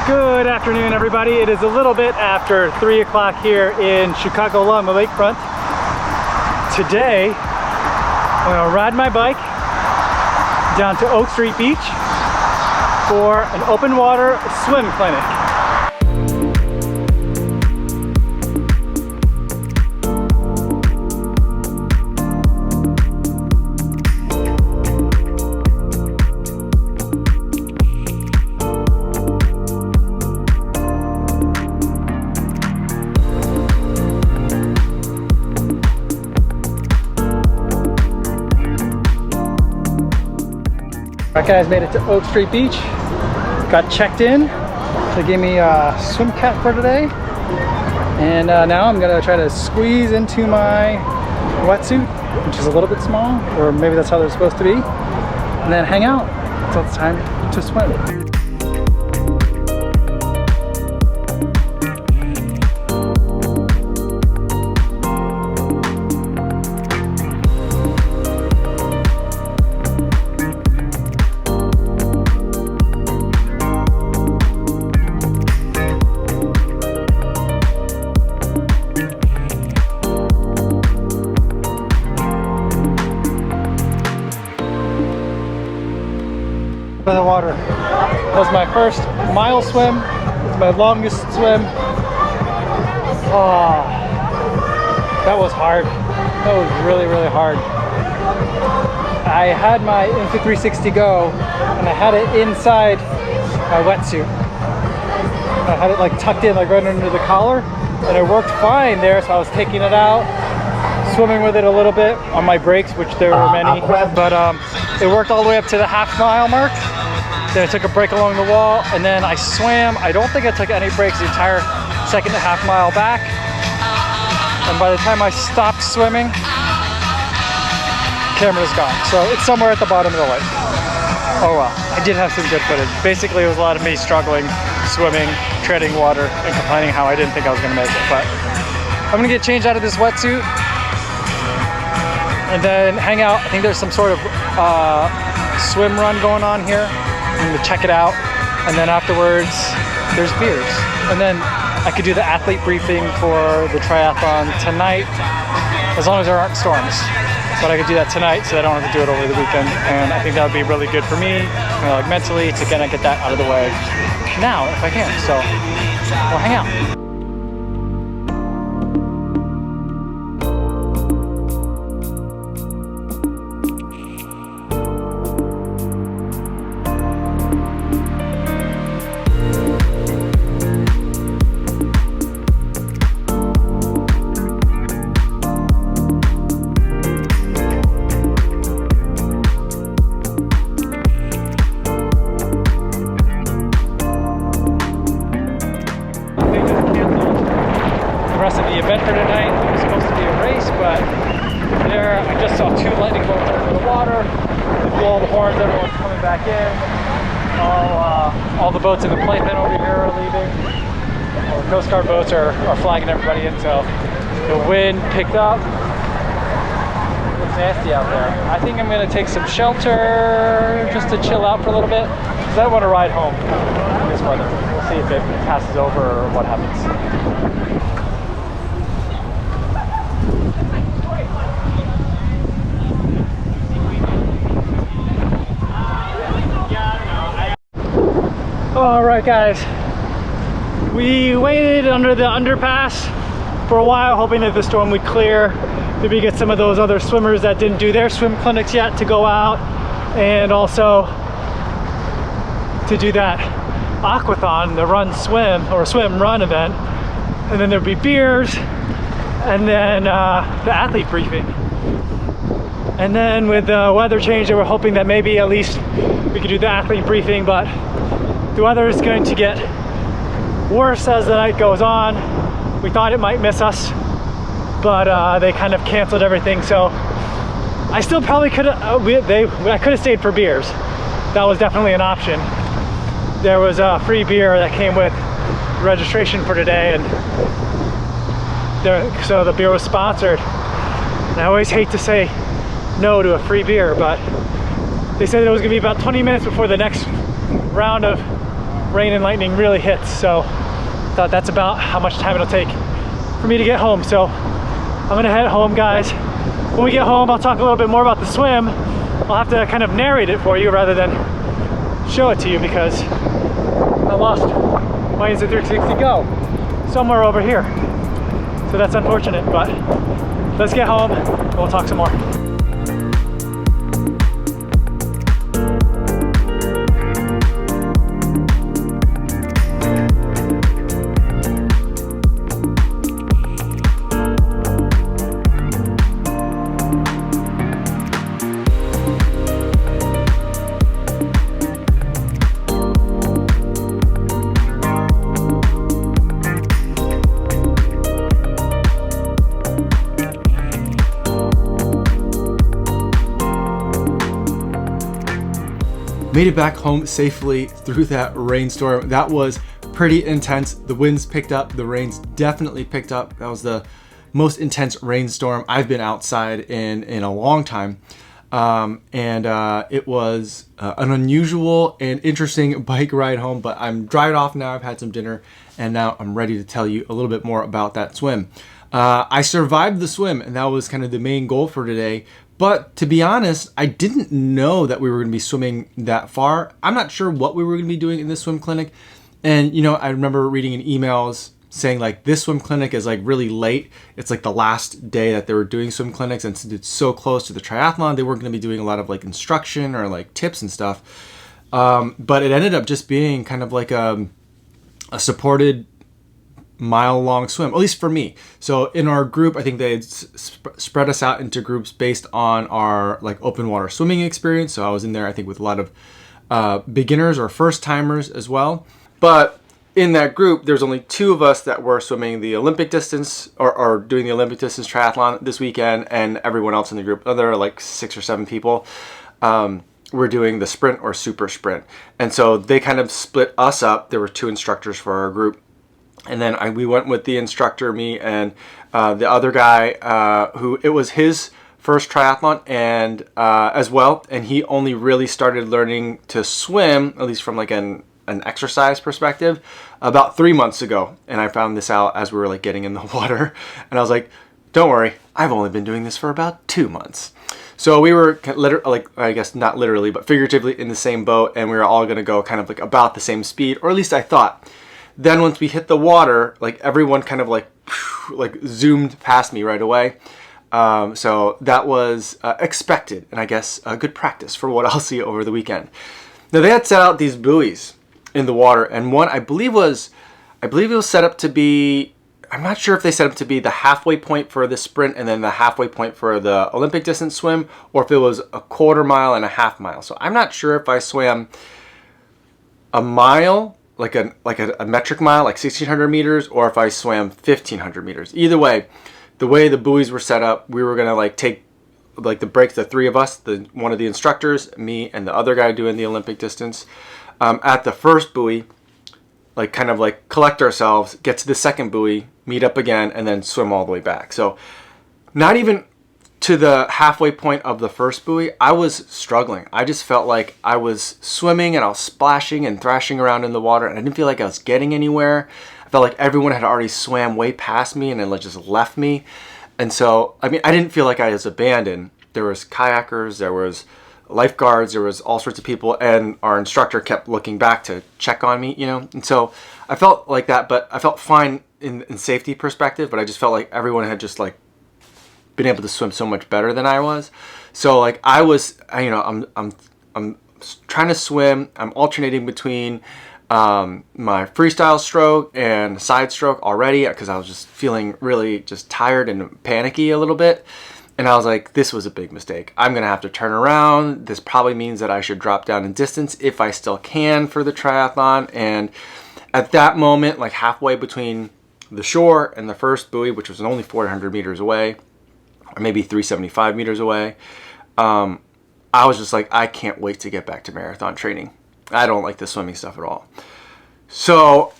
Good afternoon, everybody. It is a little bit after 3 o'clock here in Chicago along the lakefront. Today, I'm gonna ride my bike down to Oak Street Beach for an open water swim clinic. Alright guys, made it to Oak Street Beach. Got checked in. They gave me a swim cap for today. And now I'm gonna try to squeeze into my wetsuit, which is a little bit small, or maybe that's how they're supposed to be. And then hang out until it's time to swim. By the water. That was my first mile swim. It's my longest swim. Oh, that was hard. That was really, really hard. I had my Insta360 Go and I had it inside my wetsuit. I had it like tucked in, like right under the collar, and it worked fine there, so I was taking it out, swimming with it a little bit on my breaks, which there were many, but it worked all the way up to the half-mile mark. Then I took a break along the wall, and then I swam. I don't think I took any breaks the entire second and a half mile back. And by the time I stopped swimming, camera's gone. So it's somewhere at the bottom of the lake. Oh well, I did have some good footage. Basically, it was a lot of me struggling, swimming, treading water, and complaining how I didn't think I was gonna make it. But I'm gonna get changed out of this wetsuit and then hang out. I think there's some sort of swim run going on here. I'm gonna check it out, and then afterwards there's beers, and then I could do the athlete briefing for the triathlon tonight, as long as there aren't storms. But I could do that tonight, so I don't have to do it over the weekend, and I think that would be really good for me, like mentally, to kind of get that out of the way now if I can. So we'll hang out. Rest of the event for tonight. It was supposed to be a race, but there I just saw 2 lightning bolts under the water. They blew all the horns, everyone's coming back in. All the boats in the playpen over here are leaving. All the Coast Guard boats are flagging everybody in, so the wind picked up. It's nasty out there. I think I'm gonna take some shelter just to chill out for a little bit, because I want to ride home in this weather. We'll see if it passes over or what happens. Alright guys, we waited under the underpass for a while, hoping that the storm would clear, maybe get some of those other swimmers that didn't do their swim clinics yet to go out, and also to do that aquathon, the run swim, or swim run event. And then there'd be beers, and then the athlete briefing. And then with the weather change, they were hoping that maybe at least we could do the athlete briefing, but the weather is going to get worse as the night goes on. We thought it might miss us, but they kind of canceled everything. So I still probably could have, I could have stayed for beers. That was definitely an option. There was a free beer that came with registration for today, and so the beer was sponsored. And I always hate to say no to a free beer, but they said it was gonna be about 20 minutes before the next round of rain and lightning really hits. So I thought that's about how much time it'll take for me to get home. So I'm gonna head home, guys. When we get home, I'll talk a little bit more about the swim. I'll have to kind of narrate it for you rather than show it to you, because I lost my Insta360 Go somewhere over here. So that's unfortunate, but let's get home and we'll talk some more. Made it back home safely through that rainstorm. That was pretty intense. The winds picked up, the rains definitely picked up. That was the most intense rainstorm I've been outside in a long time. It was an unusual and interesting bike ride home, but I'm dried off now. I've had some dinner and now I'm ready to tell you a little bit more about that swim. I survived the swim, and that was kind of the main goal for today. But to be honest, I didn't know that we were going to be swimming that far. I'm not sure what we were going to be doing in this swim clinic. And, you know, I remember reading in emails saying like this swim clinic is like really late. It's like the last day that they were doing swim clinics, and since it's so close to the triathlon, they weren't going to be doing a lot of like instruction or like tips and stuff. But it ended up just being kind of like a supported mile-long swim, at least for me. So in our group, I think they had spread us out into groups based on our like open water swimming experience. So I was in there, I think, with a lot of beginners or first-timers as well. But in that group, there's only 2 of us that were swimming the Olympic distance or doing the Olympic distance triathlon this weekend, and everyone else in the group, there are like 6 or 7 people, we're doing the sprint or super sprint. And so they kind of split us up. There were 2 instructors for our group. And then we went with the instructor, me and the other guy, who it was his first triathlon and as well. And he only really started learning to swim, at least from like an exercise perspective, about 3 months ago. And I found this out as we were like getting in the water. And I was like, don't worry, I've only been doing this for about 2 months. So we were like, I guess not literally, but figuratively in the same boat. And we were all going to go kind of like about the same speed, or at least I thought. Then once we hit the water, like everyone kind of like zoomed past me right away. So that was expected, and I guess a good practice for what I'll see over the weekend. Now they had set out these buoys in the water, and one I believe it was set up to be, I'm not sure if they set up to be the halfway point for the sprint and then the halfway point for the Olympic distance swim, or if it was a quarter mile and a half mile. So I'm not sure if I swam a mile, like a metric mile, like 1,600 meters, or if I swam 1,500 meters. Either way, the way the buoys were set up, we were gonna like take like the breaks, the 3 of us, one of the instructors, me, and the other guy doing the Olympic distance, at the first buoy, like kind of like collect ourselves, get to the second buoy, meet up again, and then swim all the way back. So not even to the halfway point of the first buoy, I was struggling. I just felt like I was swimming and I was splashing and thrashing around in the water, and I didn't feel like I was getting anywhere. I felt like everyone had already swam way past me and then like just left me. And so, I mean, I didn't feel like I was abandoned. There was kayakers, there was lifeguards, there was all sorts of people, and our instructor kept looking back to check on me, you know? And so I felt like that, but I felt fine in safety perspective, but I just felt like everyone had just like been able to swim so much better than I was. So like I was, you know, I'm trying to swim. I'm alternating between my freestyle stroke and side stroke already, because I was just feeling really just tired and panicky a little bit. And I was like, this was a big mistake. I'm gonna have to turn around. This probably means that I should drop down in distance if I still can for the triathlon. And at that moment, like halfway between the shore and the first buoy, which was only 400 meters away, or maybe 375 meters away, I was just like, I can't wait to get back to marathon training. I don't like the swimming stuff at all. So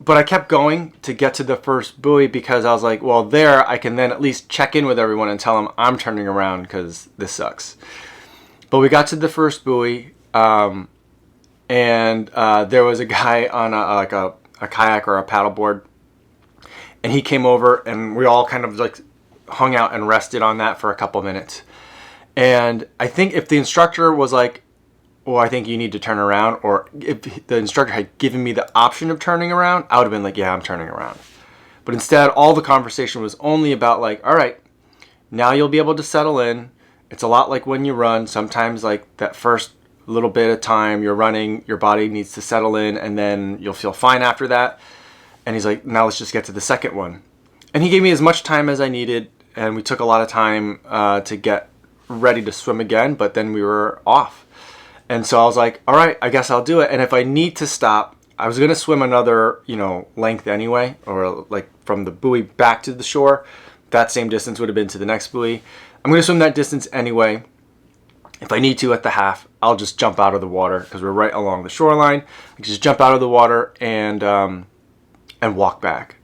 but I kept going to get to the first buoy, because I was like, well, there I can then at least check in with everyone and tell them I'm turning around because this sucks. But we got to the first buoy, and there was a guy on a kayak or a paddleboard, and he came over, and we all kind of like hung out and rested on that for a couple minutes. And I think if the instructor was like, well, I think you need to turn around, or if the instructor had given me the option of turning around, I would have been like, yeah, I'm turning around. But instead, all the conversation was only about like, all right, now you'll be able to settle in. It's a lot like when you run. Sometimes like that first little bit of time you're running, your body needs to settle in, and then you'll feel fine after that. And he's like, now let's just get to the second one. And he gave me as much time as I needed, and we took a lot of time to get ready to swim again, but then we were off. And so I was like, all right, I guess I'll do it. And if I need to stop, I was going to swim another, length anyway, or like from the buoy back to the shore. That same distance would have been to the next buoy. I'm going to swim that distance anyway. If I need to at the half, I'll just jump out of the water because we're right along the shoreline. I can just jump out of the water and walk back.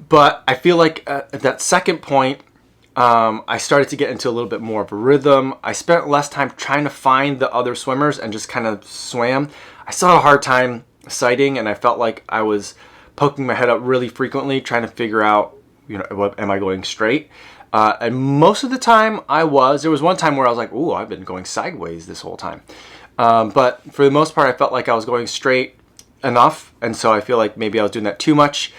But I feel like at that second point, I started to get into a little bit more of a rhythm. I spent less time trying to find the other swimmers and just kind of swam. I still had a hard time sighting, and I felt like I was poking my head up really frequently, trying to figure out, am I going straight? And most of the time I was. There was one time where I was like, ooh, I've been going sideways this whole time. But for the most part, I felt like I was going straight enough. And so I feel like maybe I was doing that too much.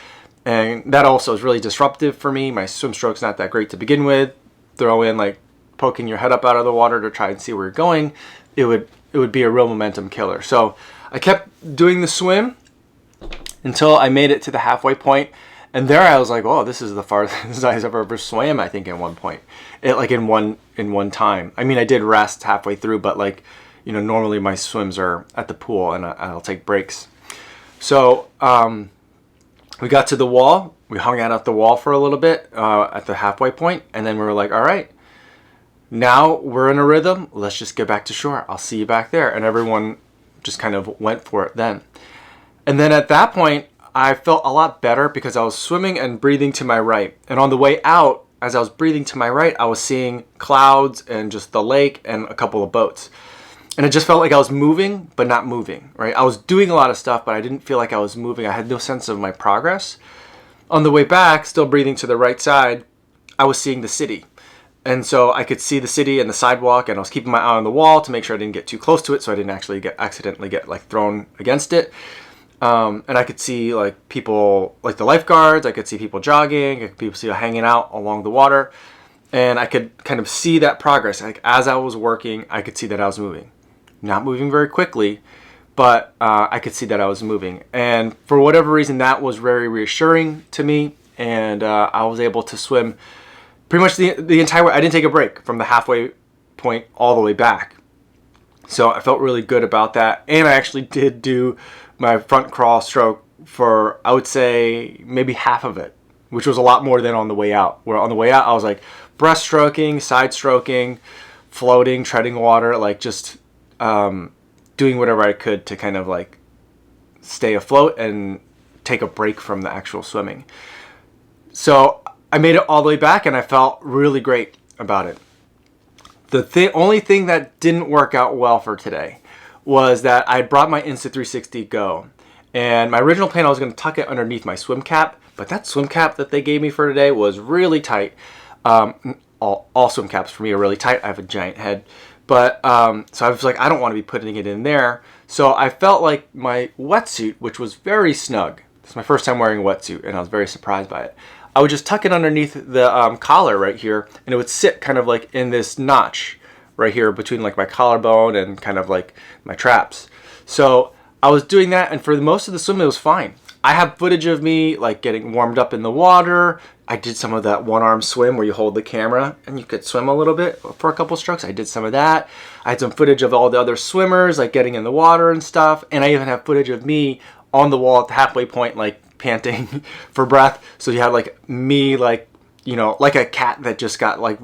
And that also is really disruptive for me. My swim stroke's not that great to begin with. Throw in like poking your head up out of the water to try and see where you're going. It would be a real momentum killer. So I kept doing the swim until I made it to the halfway point. And there I was like, oh, this is the farthest I've ever swam, I think, at one point. In one time. I mean, I did rest halfway through, but normally my swims are at the pool and I'll take breaks. So we got to the wall. We hung out at the wall for a little bit at the halfway point, and then we were like, all right, now we're in a rhythm. Let's just get back to shore. I'll see you back there. And everyone just kind of went for it then. And then at that point, I felt a lot better because I was swimming and breathing to my right. And on the way out, as I was breathing to my right, I was seeing clouds and just the lake and a couple of boats. And it just felt like I was moving, but not moving, right? I was doing a lot of stuff, but I didn't feel like I was moving. I had no sense of my progress. On the way back, still breathing to the right side, I was seeing the city. And so I could see the city and the sidewalk, and I was keeping my eye on the wall to make sure I didn't get too close to it so I didn't actually accidentally get like thrown against it. And I could see like people, like the lifeguards, I could see people jogging, I could see people hanging out along the water, and I could kind of see that progress. Like as I was working, I could see that I was moving. Not moving very quickly, but I could see that I was moving. And for whatever reason, that was very reassuring to me, and I was able to swim pretty much the entire way. I didn't take a break from the halfway point all the way back. So I felt really good about that, and I actually did do my front crawl stroke for, I would say, maybe half of it, which was a lot more than on the way out. Where on the way out, I was like breaststroking, side stroking, floating, treading water, like just doing whatever I could to kind of like stay afloat and take a break from the actual swimming. So I made it all the way back, and I felt really great about it. The only thing that didn't work out well for today was that I brought my Insta360 Go, and my original plan, I was going to tuck it underneath my swim cap, but that swim cap that they gave me for today was really tight. All swim caps for me are really tight. I have a giant head, but so I was like, I don't want to be putting it in there. So I felt like my wetsuit, which was very snug. It's my first time wearing a wetsuit, and I was very surprised by it. I would just tuck it underneath the collar right here, and it would sit kind of like in this notch right here between like my collarbone and kind of like my traps. So I was doing that, and for most of the swim, it was fine. I have footage of me like getting warmed up in the water. I did some of that one-arm swim where you hold the camera and you could swim a little bit for a couple strokes. I did some of that. I had some footage of all the other swimmers like getting in the water and stuff, and I even have footage of me on the wall at the halfway point like panting for breath. So you had like me like, like a cat that just got like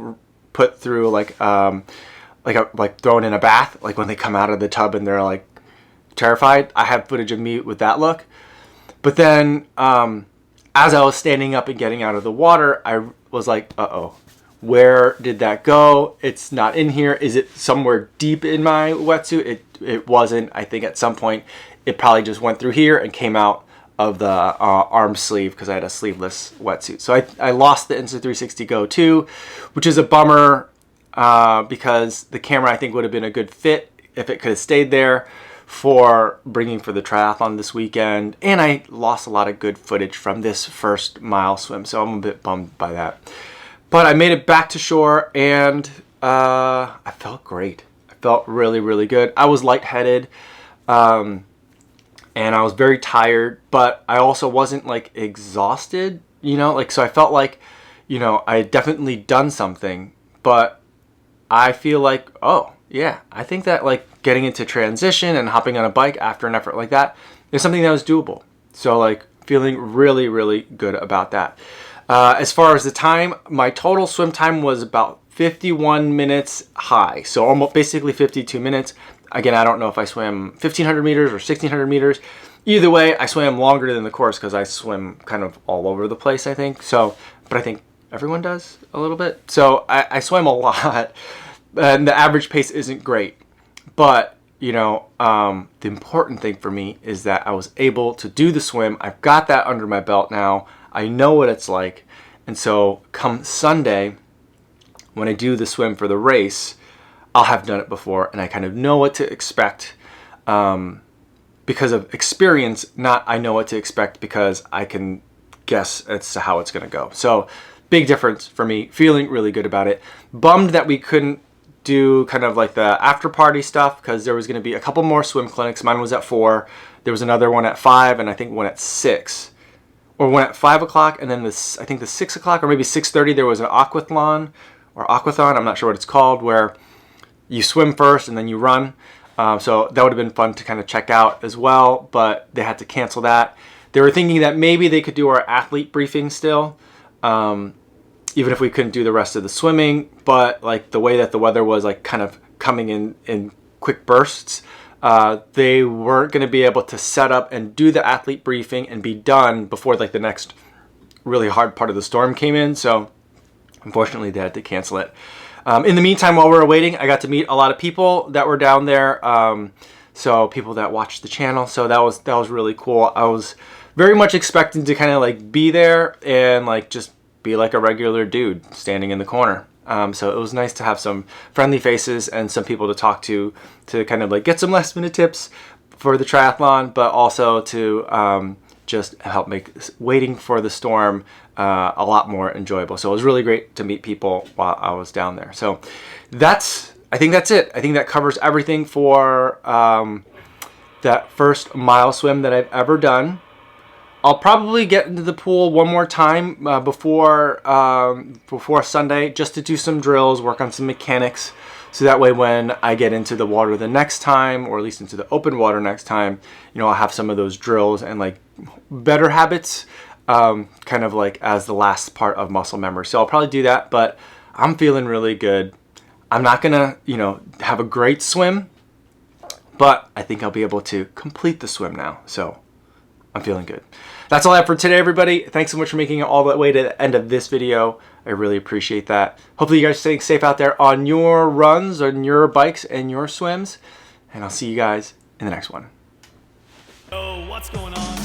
put through like thrown in a bath, like when they come out of the tub and they're like terrified. I have footage of me with that look. But then as I was standing up and getting out of the water, I was like, uh-oh, where did that go? It's not in here. Is it somewhere deep in my wetsuit? It wasn't. I think at some point it probably just went through here and came out of the arm sleeve because I had a sleeveless wetsuit. So I lost the Insta360 Go 2, which is a bummer because the camera I think would have been a good fit if it could have stayed there for bringing for the triathlon this weekend. And I lost a lot of good footage from this first mile swim, so I'm a bit bummed by that. But I made it back to shore and I felt great. I felt really, really good. I was lightheaded. And I was very tired, but I also wasn't like exhausted, you know, like, so I felt like, you know, I had definitely done something, but I feel like, oh yeah, I think that like getting into transition and hopping on a bike after an effort like that is something that was doable. So like feeling really, really good about that. As far as the time, my total swim time was about 51 minutes high. So almost basically 52 minutes. Again, I don't know if I swam 1,500 meters or 1,600 meters. Either way, I swam longer than the course because I swim kind of all over the place, I think. So, but I think everyone does a little bit. So I swam a lot, and the average pace isn't great. But, you know, the important thing for me is that I was able to do the swim. I've got that under my belt now. I know what it's like. And so come Sunday, when I do the swim for the race, I'll have done it before and I kind of know what to expect because of experience, not I know what to expect because I can guess as to how it's going to go. So big difference for me, feeling really good about it. Bummed that we couldn't do kind of like the after party stuff because there was going to be a couple more swim clinics. Mine was at 4. There was another one at 5 and I think one at 6. Or one at 5 o'clock and then this, I think the 6 o'clock or maybe 6:30 there was an aquathlon or aquathon, I'm not sure what it's called, where you swim first and then you run. So that would have been fun to kind of check out as well, but they had to cancel that. They were thinking that maybe they could do our athlete briefing still, even if we couldn't do the rest of the swimming, but like the way that the weather was like kind of coming in quick bursts, they weren't going to be able to set up and do the athlete briefing and be done before like the next really hard part of the storm came in. So unfortunately they had to cancel it. In the meantime, while we were waiting, I got to meet a lot of people that were down there. So people that watched the channel. So that was really cool. I was very much expecting to kind of like be there and like just be like a regular dude standing in the corner. So it was nice to have some friendly faces and some people to talk to kind of like get some last minute tips for the triathlon, but also to just help make waiting for the storm a lot more enjoyable. So it was really great to meet people while I was down there. So I think that's it. I think that covers everything for that first mile swim that I've ever done. I'll probably get into the pool one more time before Sunday just to do some drills, work on some mechanics. So that way when I get into the water the next time, or at least into the open water next time, you know, I'll have some of those drills and like better habits kind of like as the last part of muscle memory. So I'll probably do that, but I'm feeling really good. I'm not gonna, you know, have a great swim, but I think I'll be able to complete the swim now. So I'm feeling good. That's all I have for today, everybody. Thanks so much for making it all the way to the end of this video. I really appreciate that. Hopefully you guys are staying safe out there on your runs, on your bikes, and your swims. And I'll see you guys in the next one. Oh, what's going on?